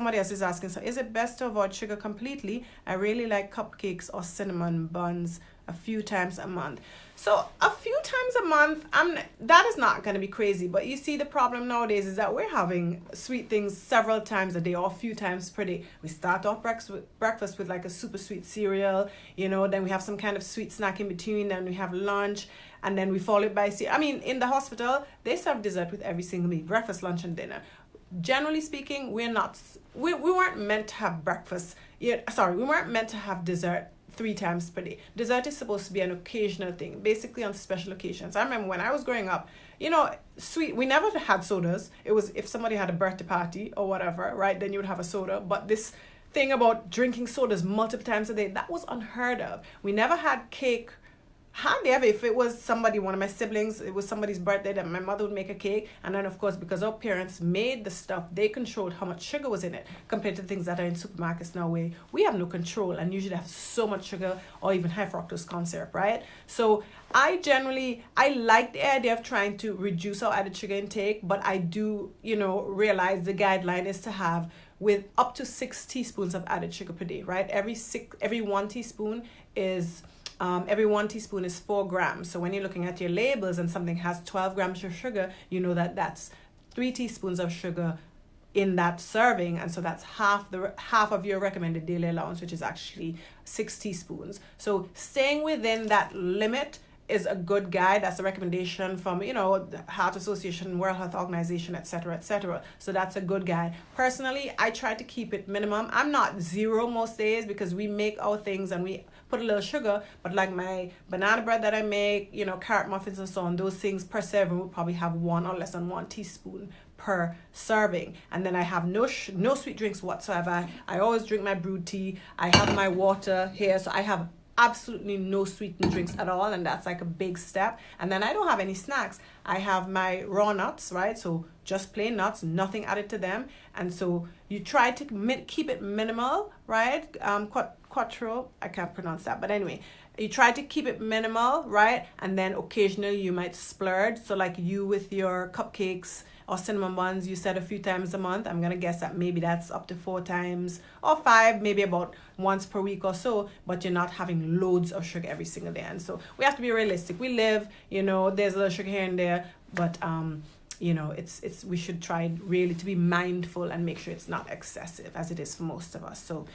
Somebody else is asking, so is it best to avoid sugar completely? I really like cupcakes or cinnamon buns a few times a month. So a few times a month, that is not going to be crazy. But you see, the problem nowadays is that we're having sweet things several times a day or a few times per day. We start off breakfast with like a super sweet cereal, then we have some kind of sweet snack in between, then we have lunch, and then we follow it by, in the hospital, they serve dessert with every single meal, breakfast, lunch, and dinner. Generally speaking, we weren't meant to have breakfast. We weren't meant to have dessert 3 times per day. Dessert is supposed to be an occasional thing, basically on special occasions. I remember when I was growing up, sweet, we never had sodas. It was if somebody had a birthday party or whatever, right, then you would have a soda. But this thing about drinking sodas multiple times a day, that was unheard of. We never had cake. Hardly ever. If it was one of my siblings, it was somebody's birthday, that my mother would make a cake, and then of course, because our parents made the stuff, they controlled how much sugar was in it compared to things that are in supermarkets now, where we have no control and usually have so much sugar or even high fructose corn syrup, right? So I like the idea of trying to reduce our added sugar intake, but I do realize the guideline is to have with up to 6 teaspoons of added sugar per day, right? Every 1 teaspoon is 4 grams. So when you're looking at your labels and something has 12 grams of sugar, you know that that's 3 teaspoons of sugar in that serving, and so that's half of your recommended daily allowance, which is actually 6 teaspoons. So staying within that limit is a good guide. That's a recommendation from the Heart Association, World Health Organization, etc., etc. So that's a good guide. Personally, I try to keep it minimum. I'm not zero most days because we make our things and we put a little sugar, but like my banana bread that I make, carrot muffins and so on, those things per serving will probably have 1 or less than 1 teaspoon per serving. And then I have no sweet drinks whatsoever. I always drink my brewed tea. I have my water here, so I have absolutely no sweetened drinks at all, and that's like a big step. And then I don't have any snacks. I have my raw nuts, right? So just plain nuts, nothing added to them. And so you try to keep it minimal, right? Quattro, I can't pronounce that, but anyway, you try to keep it minimal, right? And then occasionally you might splurge. So like you with your cupcakes or cinnamon buns, you said a few times a month. I'm gonna guess that maybe that's up to 4 times or 5, maybe about once per week or so, but you're not having loads of sugar every single day. And so we have to be realistic. We live, there's a little sugar here and there, but we should try really to be mindful and make sure it's not excessive, as it is for most of us. So